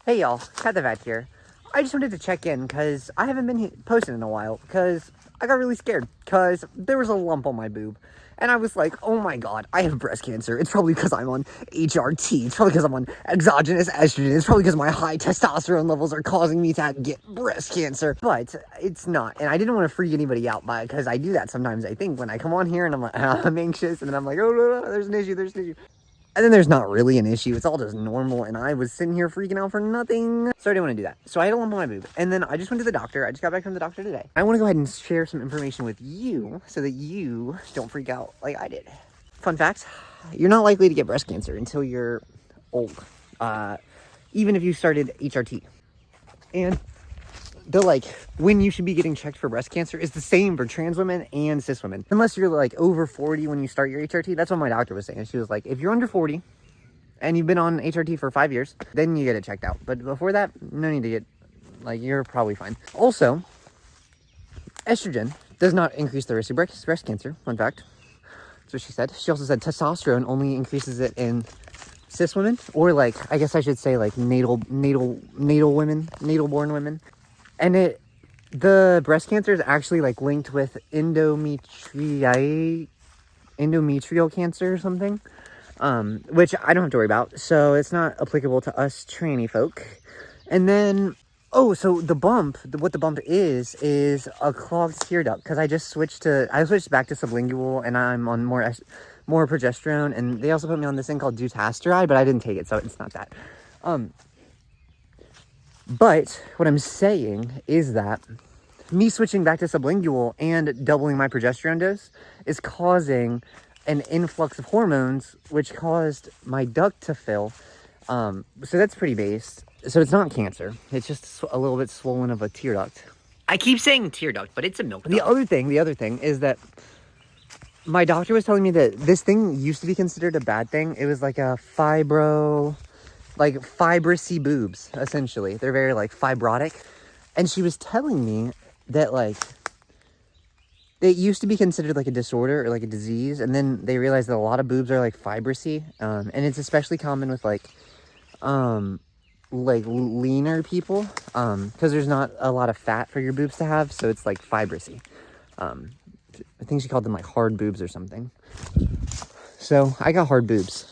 Hey y'all, Cat the Vet here. I just wanted to check in because I haven't been posting in a while because I got really scared because there was a lump on my boob. And I was like, oh my god, I have breast cancer. It's probably because I'm on HRT. It's probably because I'm on exogenous estrogen. It's probably because my high testosterone levels are causing me to get breast cancer. But it's not. And I didn't want to freak anybody out by it because I do that sometimes, I think, when I come on here and I'm like, I'm anxious. And then I'm like, oh no, there's an issue. And then there's not really an issue. It's all just normal. And I was sitting here freaking out for nothing. So I didn't want to do that. So I had a lump on my boob. And then I just went to the doctor. I just got back from the doctor today. I want to go ahead and share some information with you so that you don't freak out like I did. Fun fact, you're not likely to get breast cancer until you're old. Even if you started HRT. And when you should be getting checked for breast cancer is the same for trans women and cis women. Unless you're like over 40 when you start your HRT. That's what my doctor was saying. She was like, if you're under 40 and you've been on HRT for 5 years, then you get it checked out. But before that, no need to get, you're probably fine. Also, estrogen does not increase the risk of breast cancer. Fun fact. That's what she said. She also said testosterone only increases it in cis women, or I guess I should say natal women, natal born women. And the breast cancer is actually linked with endometrial cancer or something, which I don't have to worry about. So it's not applicable to us tranny folk. And then, so what the bump is a clogged tear duct. Because I switched back to sublingual, and I'm on more progesterone. And they also put me on this thing called dutasteride, but I didn't take it, so it's not that. But what I'm saying is that me switching back to sublingual and doubling my progesterone dose is causing an influx of hormones, which caused my duct to fill. So that's pretty base. So it's not cancer. It's just a little bit swollen of a tear duct. I keep saying tear duct, but it's a milk duct. The other thing is that my doctor was telling me that this thing used to be considered a bad thing. It was like a fibrous boobs, essentially. They're very fibrotic. And she was telling me that it used to be considered a disorder or a disease, and then they realized that a lot of boobs are fibrous, and it's especially common with leaner people, because there's not a lot of fat for your boobs to have, so it's fibrous. I think she called them hard boobs or something. So I got hard boobs,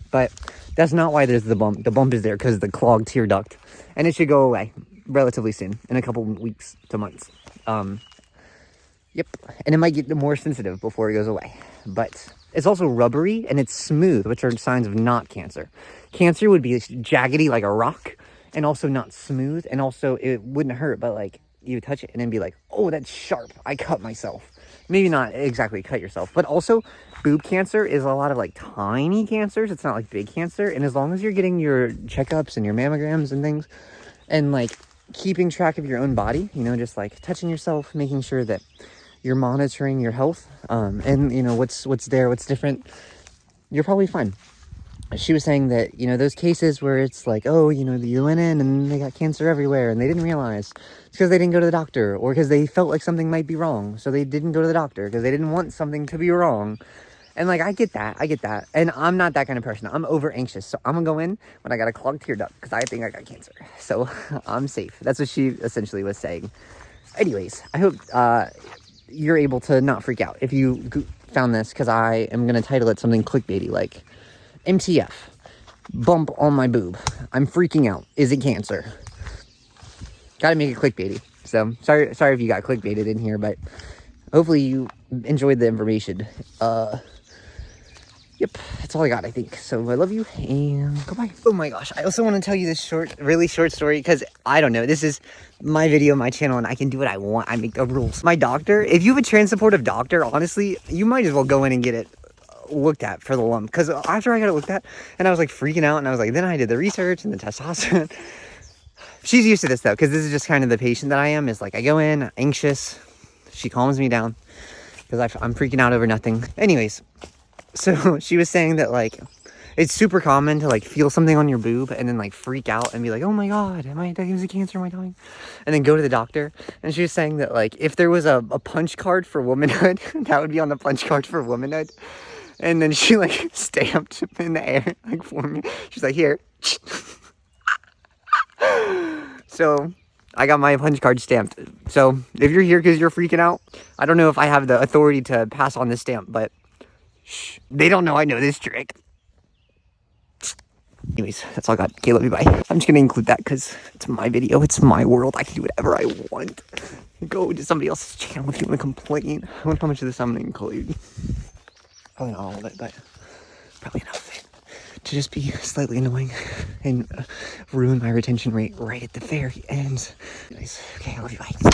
but that's not why there's the bump. The bump is there because of the clogged tear duct. And it should go away relatively soon, in a couple weeks to months. Yep. And it might get more sensitive before it goes away. But it's also rubbery and it's smooth, which are signs of not cancer. Cancer would be jaggedy like a rock, and also not smooth. And also it wouldn't hurt, but you would touch it and then be like, oh, that's sharp. I cut myself. Maybe not exactly cut yourself, but also boob cancer is a lot of tiny cancers. It's not big cancer. And as long as you're getting your checkups and your mammograms and things, and keeping track of your own body, just touching yourself, making sure that you're monitoring your health, and what's there, what's different, you're probably fine. She was saying that, those cases where it's you went in and they got cancer everywhere and they didn't realize it's because they didn't go to the doctor, or because they felt like something might be wrong, so they didn't go to the doctor because they didn't want something to be wrong. And I get that. And I'm not that kind of person. I'm over anxious. So I'm gonna go in when I got a clogged tear duct because I think I got cancer. So I'm safe. That's what she essentially was saying. Anyways, I hope you're able to not freak out if you found this, because I am gonna title it something clickbaity like MTF, bump on my boob. I'm freaking out. Is it cancer? Gotta make it clickbaity. So sorry if you got clickbaited in here, but hopefully you enjoyed the information. Yep, that's all I got, I think. So I love you, and goodbye. Oh my gosh, I also want to tell you this really short story, because I don't know, this is my video, my channel, and I can do what I want. I make the rules. My doctor, if you have a trans supportive doctor, honestly, you might as well go in and get it looked at for the lump, because after I got it looked at, and I was freaking out, and I was then I did the research and the testosterone. She's used to this, though, because this is just kind of the patient that I am, is I go in, anxious, she calms me down, because I'm freaking out over nothing. Anyways, so she was saying that it's super common to feel something on your boob and then freak out and be oh my god, is it cancer, am I dying? And then go to the doctor. And she was saying that if there was a punch card for womanhood, that would be on the punch card for womanhood. And then she stamped in the air for me. She's here. So I got my punch card stamped. So if you're here because you're freaking out, I don't know if I have the authority to pass on this stamp, but shh, they don't know I know this trick. Anyways, that's all I got. Okay, love you, bye. I'm just gonna include that because it's my video, it's my world. I can do whatever I want. Go to somebody else's channel if you want to complain. I wonder how much of this I'm gonna include. Probably not all of it, but probably enough of it to just be slightly annoying and ruin my retention rate right at the very end. Anyways, okay, I love you, bye.